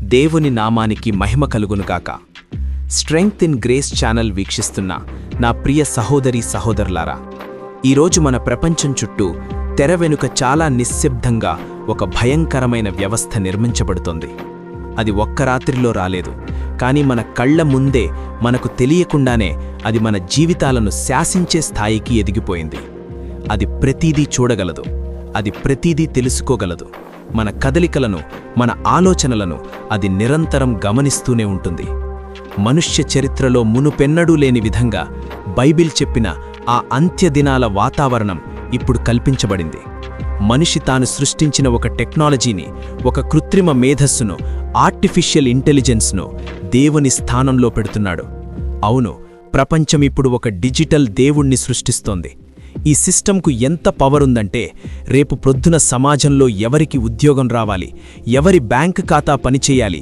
దేవుని నామానికి మహిమ కలుగునుగాక. స్ట్రెంగ్త్ ఇన్ గ్రేస్ ఛానల్ వీక్షిస్తున్న నా ప్రియ సహోదరీ సహోదరులారా, ఈరోజు మన ప్రపంచం చుట్టూ తెర వెనుక చాలా నిశ్శబ్దంగా ఒక భయంకరమైన వ్యవస్థ నిర్మించబడుతోంది. అది ఒక్క రాత్రిలో రాలేదు, కానీ మన కళ్ల ముందే మనకు తెలియకుండానే అది మన జీవితాలను శాసించే స్థాయికి ఎదిగిపోయింది. అది ప్రతిదీ చూడగలదు, అది ప్రతిదీ తెలుసుకోగలదు. మన కదలికలను, మన ఆలోచనలను అది నిరంతరం గమనిస్తూనే ఉంటుంది. మనుష్య చరిత్రలో మునుపెన్నడూ లేని విధంగా బైబిల్ చెప్పిన ఆ అంత్యదినాల వాతావరణం ఇప్పుడు కల్పించబడింది. మనిషి తాను సృష్టించిన ఒక టెక్నాలజీని, ఒక కృత్రిమ మేధస్సును, ఆర్టిఫిషియల్ ఇంటెలిజెన్స్ను దేవుని స్థానంలో పెడుతున్నాడు. అవును, ప్రపంచం ఇప్పుడు ఒక డిజిటల్ దేవుణ్ణి సృష్టిస్తోంది. ఈ సిస్టంకు ఎంత పవర్ ఉందంటే, రేపు ప్రొద్దున సమాజంలో ఎవరికి ఉద్యోగం రావాలి, ఎవరి బ్యాంక్ ఖాతా పనిచేయాలి,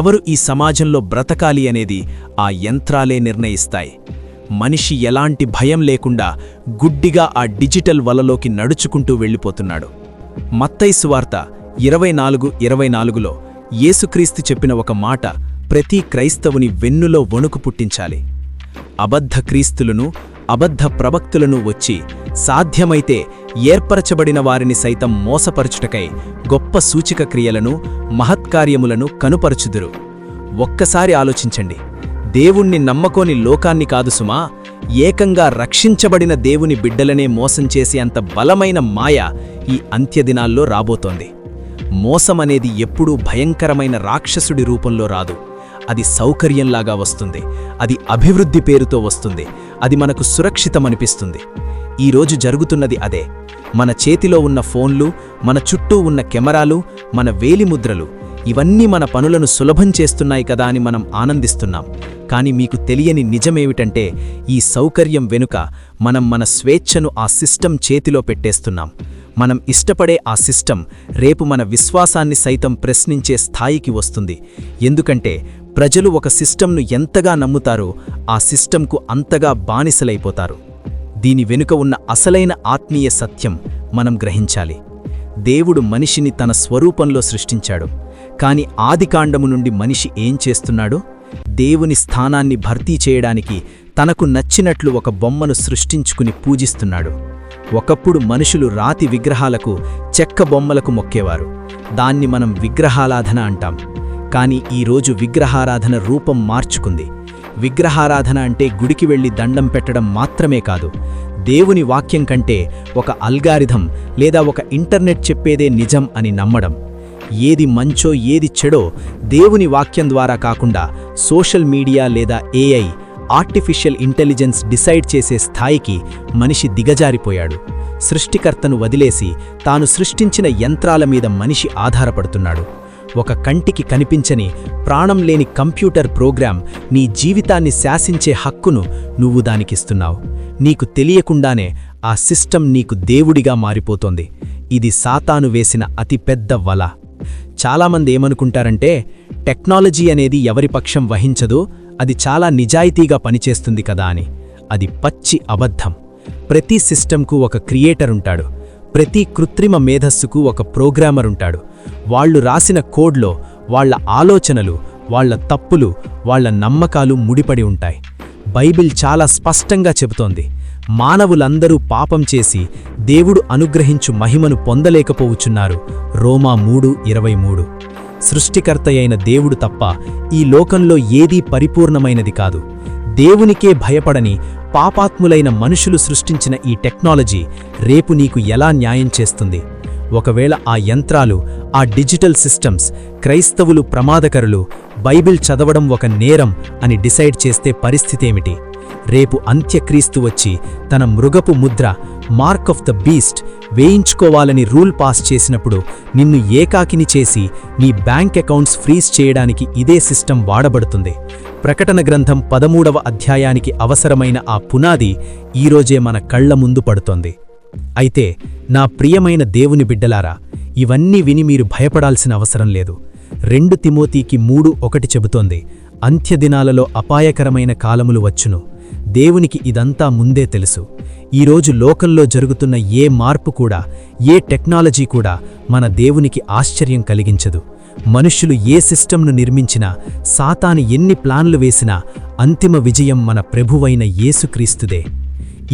ఎవరు ఈ సమాజంలో బ్రతకాలి అనేది ఆ యంత్రాలే నిర్ణయిస్తాయి. మనిషి ఎలాంటి భయం లేకుండా గుడ్డిగా ఆ డిజిటల్ వలలోకి నడుచుకుంటూ వెళ్ళిపోతున్నాడు. మత్తయి సువార్త 24:24లో యేసుక్రీస్తు చెప్పిన ఒక మాట ప్రతి క్రైస్తవుని వెన్నులో వణుకు పుట్టించాలి. అబద్ధ క్రీస్తులను, అబద్ధ ప్రవక్తులను వచ్చి సాధ్యమైతే ఏర్పరచబడిన వారిని సైతం మోసపరచుటకై గొప్ప సూచిక క్రియలను, మహత్కార్యములను కనుపరచుదురు. ఒక్కసారి ఆలోచించండి. దేవుణ్ణి నమ్మకోని లోకాన్ని కాదు సుమా, ఏకంగా రక్షించబడిన దేవుని బిడ్డలనే మోసం చేసే అంత బలమైన మాయ ఈ అంత్యదినాల్లో రాబోతోంది. మోసమనేది ఎప్పుడూ భయంకరమైన రాక్షసుడి రూపంలో రాదు. అది సౌకర్యంలాగా వస్తుంది, అది అభివృద్ధి పేరుతో వస్తుంది, అది మనకు సురక్షితమనిపిస్తుంది. ఈరోజు జరుగుతున్నది అదే. మన చేతిలో ఉన్న ఫోన్లు, మన చుట్టూ ఉన్న కెమెరాలు, మన వేలిముద్రలు, ఇవన్నీ మన పనులను సులభం చేస్తున్నాయి కదా అని మనం ఆనందిస్తున్నాం. కానీ మీకు తెలియని నిజమేమిటంటే, ఈ సౌకర్యం వెనుక మనం మన స్వేచ్ఛను ఆ సిస్టమ్ చేతిలో పెట్టేస్తున్నాం. మనం ఇష్టపడే ఆ సిస్టమ్ రేపు మన విశ్వాసాన్ని సైతం ప్రశ్నించే స్థాయికి వస్తుంది. ఎందుకంటే ప్రజలు ఒక సిస్టమ్ను ఎంతగా నమ్ముతారో ఆ సిస్టమ్కు అంతగా బానిసలైపోతారు. దీని వెనుక ఉన్న అసలైన ఆత్మీయ సత్యం మనం గ్రహించాలి. దేవుడు మనిషిని తన స్వరూపంలో సృష్టించాడు. కాని ఆదికాండము నుండి మనిషి ఏం చేస్తున్నాడు? దేవుని స్థానాన్ని భర్తీ చేయడానికి తనకు నచ్చినట్లు ఒక బొమ్మను సృష్టించుకుని పూజిస్తున్నాడు. ఒకప్పుడు మనుషులు రాతి విగ్రహాలకు, చెక్క బొమ్మలకు మొక్కేవారు. దాన్ని మనం విగ్రహారాధన అంటాం. కానీ ఈరోజు విగ్రహారాధన రూపం మార్చుకుంది. విగ్రహారాధన అంటే గుడికి వెళ్లి దండం పెట్టడం మాత్రమే కాదు. దేవుని వాక్యం కంటే ఒక అల్గారిథం లేదా ఒక ఇంటర్నెట్ చెప్పేదే నిజం అని నమ్మడం. ఏది మంచో ఏది చెడో దేవుని వాక్యం ద్వారా కాకుండా సోషల్ మీడియా లేదా ఏఐ, ఆర్టిఫిషియల్ ఇంటెలిజెన్స్ డిసైడ్ చేసే స్థాయికి మనిషి దిగజారిపోయాడు. సృష్టికర్తను వదిలేసి తాను సృష్టించిన యంత్రాల మీద మనిషి ఆధారపడుతున్నాడు. ఒక కంటికి కనిపించని, ప్రాణం లేని కంప్యూటర్ ప్రోగ్రామ్ నీ జీవితాన్ని శాసించే హక్కును నువ్వు దానికిస్తున్నావు. నీకు తెలియకుండానే ఆ సిస్టమ్ నీకు దేవుడిగా మారిపోతోంది. ఇది సాతాను వేసిన అతిపెద్ద వల. చాలామంది ఏమనుకుంటారంటే, టెక్నాలజీ అనేది ఎవరి పక్షం వహించదో అది చాలా నిజాయితీగా పనిచేస్తుంది కదా అని. అది పచ్చి అబద్ధం. ప్రతి సిస్టమ్కు ఒక క్రియేటర్ ఉంటాడు. ప్రతి కృత్రిమ మేధస్సుకు ఒక ప్రోగ్రామర్ ఉంటాడు. వాళ్ళు రాసిన కోడ్లో వాళ్ళ ఆలోచనలు, వాళ్ళ తప్పులు, వాళ్ళ నమ్మకాలు ముడిపడి ఉంటాయి. బైబిల్ చాలా స్పష్టంగా చెబుతోంది, మానవులందరూ పాపం చేసి దేవుడు అనుగ్రహించు మహిమను పొందలేకపోవచ్చున్నారు. రోమా 3:23. సృష్టికర్తయైన దేవుడు తప్ప ఈ లోకంలో ఏదీ పరిపూర్ణమైనది కాదు. దేవునికే భయపడని పాపాత్ములైన మనుషులు సృష్టించిన ఈ టెక్నాలజీ రేపు నీకు ఎలా న్యాయం చేస్తుంది? ఒకవేళ ఆ యంత్రాలు, ఆ డిజిటల్ సిస్టమ్స్ క్రైస్తవులు ప్రమాదకరులు, బైబిల్ చదవడం ఒక నేరం అని డిసైడ్ చేస్తే పరిస్థితేమిటి? రేపు అంత్యక్రీస్తు వచ్చి తన మృగపు ముద్ర, మార్క్ ఆఫ్ ద బీస్ట్ వేయించుకోవాలని రూల్ పాస్ చేసినప్పుడు నిన్ను ఏకాకిని చేసి నీ బ్యాంక్ అకౌంట్స్ ఫ్రీజ్ చేయడానికి ఇదే సిస్టమ్ వాడబడుతుంది. ప్రకటన గ్రంథం 13వ అధ్యాయానికి అవసరమైన ఆ పునాది ఈరోజే మన కళ్ల ముందు పడుతోంది. అయితే నా ప్రియమైన దేవుని బిడ్డలారా, ఇవన్నీ విని మీరు భయపడాల్సిన అవసరం లేదు. 2 తిమోతికి 3:1 చెబుతోంది, అంత్యదినాలలో అపాయకరమైన కాలములు వచ్చును. దేవునికి ఇదంతా ముందే తెలుసు. ఈరోజు లోకంలో జరుగుతున్న ఏ మార్పు కూడా, ఏ టెక్నాలజీ కూడా మన దేవునికి ఆశ్చర్యం కలిగించదు. మనుష్యులు ఏ సిస్టంను నిర్మించినా, సాతాను ఎన్ని ప్లాన్లు వేసినా అంతిమ విజయం మన ప్రభువైన యేసుక్రీస్తుదే.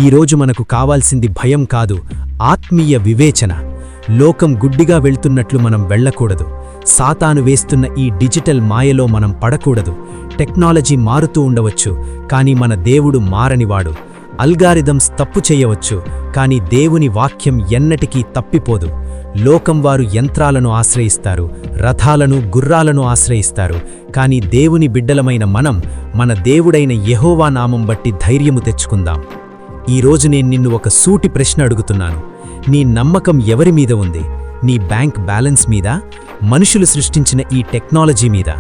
ఈరోజు మనకు కావాల్సింది భయం కాదు, ఆత్మీయ వివేచన. లోకం గుడ్డిగా వెళ్తున్నట్లు మనం వెళ్ళకూడదు. సాతాను వేస్తున్న ఈ డిజిటల్ మాయలో మనం పడకూడదు. టెక్నాలజీ మారుతూ ఉండవచ్చు, కానీ మన దేవుడు మారనివాడు. అల్గారిథమ్స్ తప్పు చేయవచ్చు, కానీ దేవుని వాక్యం ఎన్నటికీ తప్పిపోదు. లోకం వారు యంత్రాలను ఆశ్రయిస్తారు, రథాలను, గుర్రాలను ఆశ్రయిస్తారు, కానీ దేవుని బిడ్డలమైన మనం మన దేవుడైన యెహోవా నామం బట్టి ధైర్యము తెచ్చుకుందాం. ఈరోజు నేను నిన్ను ఒక సూటి ప్రశ్న అడుగుతున్నాను. నీ నమ్మకం ఎవరి మీద ఉంది? నీ బ్యాంక్ బ్యాలెన్స్ మీద? మనుషులు సృష్టించిన ఈ టెక్నాలజీ మీద?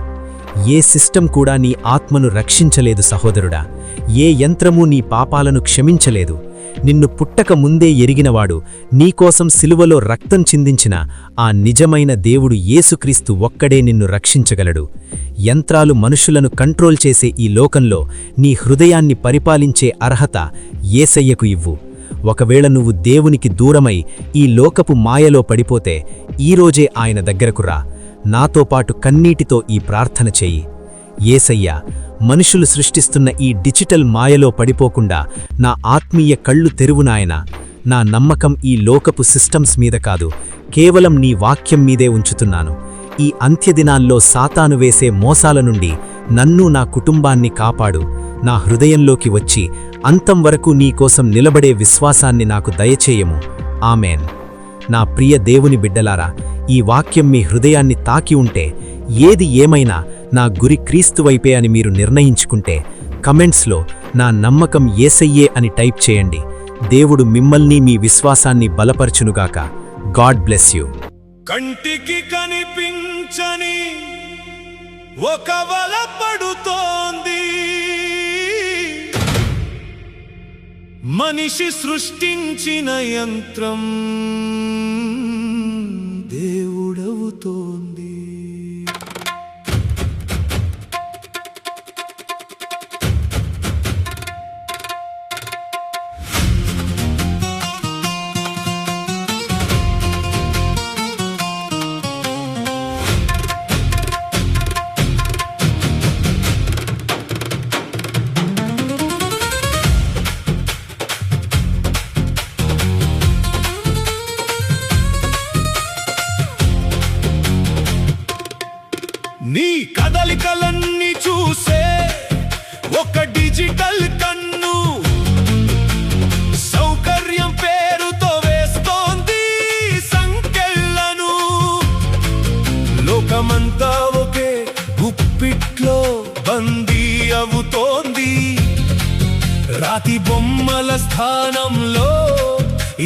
ఏ సిస్టమ్ కూడా నీ ఆత్మను రక్షించలేదు సహోదరుడా. ఏ యంత్రమూ నీ పాపాలను క్షమించలేదు. నిన్ను పుట్టక ముందే ఎరిగినవాడు, నీకోసం సిలువలో రక్తం చిందించిన ఆ నిజమైన దేవుడు యేసుక్రీస్తు ఒక్కడే నిన్ను రక్షించగలడు. యంత్రాలు మనుషులను కంట్రోల్ చేసే ఈ లోకంలో నీ హృదయాన్ని పరిపాలించే అర్హత యేసయ్యకు ఇవ్వు. ఒకవేళ నువ్వు దేవునికి దూరమై ఈ లోకపు మాయలో పడిపోతే ఈరోజే ఆయన దగ్గరకు రా. నాతో పాటు కన్నీటితో ఈ ప్రార్థన చెయ్యి. యేసయ్యా, మనుషులు సృష్టిస్తున్న ఈ డిజిటల్ మాయలో పడిపోకుండా నా ఆత్మీయ కళ్ళు తెరువునాయనా. నా నమ్మకం ఈ లోకపు సిస్టమ్స్ మీద కాదు, కేవలం నీ వాక్యం మీదే ఉంచుతున్నాను. ఈ అంత్యదినాల్లో సాతాను వేసే మోసాల నుండి నన్ను, నా కుటుంబాన్ని కాపాడు. నా హృదయంలోకి వచ్చి అంతం వరకు నీకోసం నిలబడే విశ్వాసాన్ని నాకు దయచేయము. ఆమెన్. నా ప్రియ దేవుని బిడ్డలారా, ఈ వాక్యం మీ హృదయాన్ని తాకి ఉంటే, ఏది ఏమైనా నా గురి క్రీస్తువైపే అని మీరు నిర్ణయించుకుంటే కమెంట్స్లో నా నమ్మకం యేసయ్యే అని టైప్ చేయండి. దేవుడు మిమ్మల్ని, మీ విశ్వాసాన్ని బలపరచునుగాక. God bless you. కంటికి కనిపించని ఒక వల పడుతోంది, మనిషి సృష్టించిన యంత్రం దేవుడవుతోంది. నీ కదలికలన్నీ చూసే ఒక డిజిటల్ కన్ను సౌకర్యం పేరుతో వేస్తోంది సంకెళ్లను. లోకమంతా ఒకే గుప్పిట్లో బందీ అవుతోంది. రాతి బొమ్మల స్థానంలో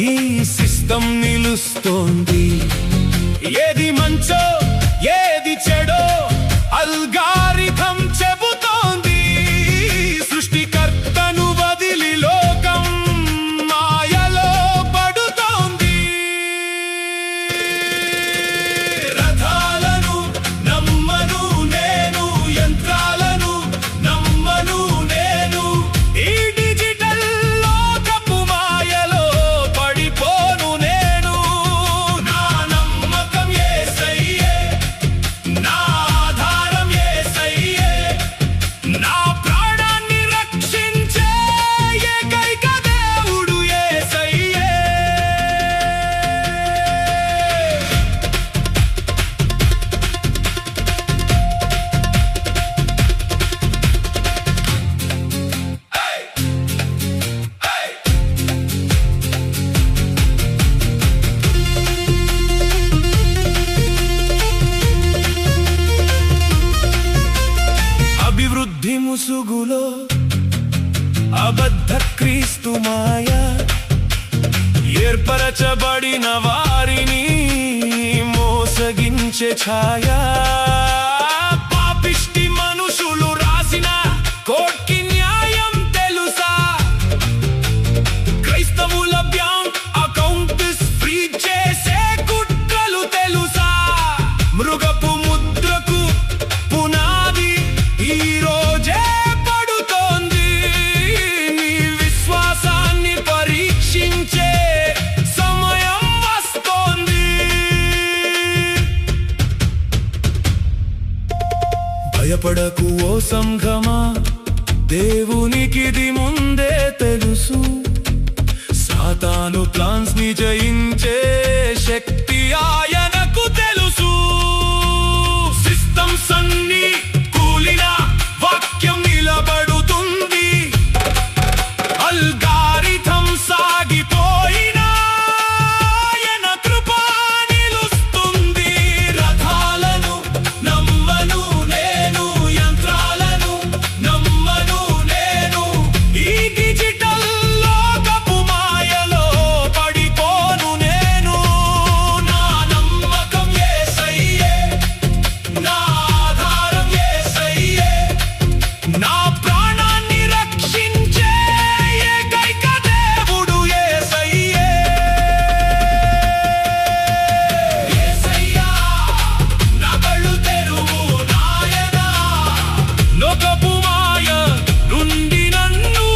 ఈ సిస్టమ్ నిలుస్తోంది. ఏది మంచో ఏది చెడో అల్గారిథం చెబుతోంది. సృష్టికర్తను వదిలి లోకం మాయలో పడుతోంది. రథాలను నమ్మను నేను, యంత్రాలను నమ్మను నేను. ఈ డిజిటల్ లోకపు మాయలో పడిపోను నేను. నా నమ్మకం యేసయ్యే, నా ఆధారం యేసయ్యే, నా ప్రాణాన్ని రక్షించే ఏకైక దేవుడు యేసయ్యే. అభివృద్ధి ముసుగులో అబద్ధ క్రీస్తు మాయ, ఏర్పరచబడిన వారిని మోసగించే ఛాయ. పాపిష్టి మనుషులు రాసిన కోర్టుకి న్యాయం తెలుసా? క్రైస్తవుల బ్యాంక్ అకౌంట్స్ ఫ్రీ చేసే కుట్రలు తెలుసా? మృగపు ముద్రకు పునాది ఈ రోజే పడుతోంది. నీ విశ్వాసాన్ని పరీక్షించే సమయం వస్తోంది. భయపడకు ఓ సంఘమా, దేవునికిది ముందే తెలుసు. సాతాను ప్లాన్స్ ని జయించే శక్తి ఆయనకు తెలుసు. సిస్టమ్స్ అన్ని కూలిన వాక్యం నిలబడుతుంది. అల్గారిథం సాగిపోయినా ఆయన కృప నిలుస్తుంది. రథాలను నమ్మను నేను, యంత్రాలను నమ్మను నేను. ఈ డిజిటల్ లోకపు మాయలో పడిపోను నేను. నా నమ్మకం యేసయ్యే, నా ఆధారం యేసయ్యే. నా ప్రాణాన్ని రక్షించే ఏకైక దేవుడు యేసయ్యే. యేసయ్యా, నా కళ్ళు తెరువు నాయనా. లోకపు మాయ నుండి నన్ను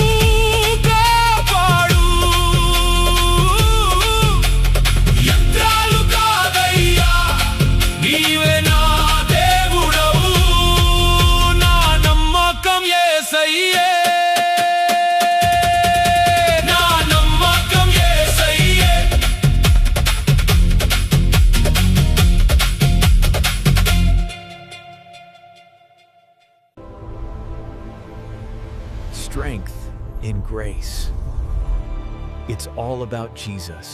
కాపాడు. యంత్రాలు కాదయ్యా, నీవే నా దేవుడవు. నా నమ్మకం యేసయ్యే, నా నమ్మకం యేసయ్యే. Strength in grace. It's all about Jesus.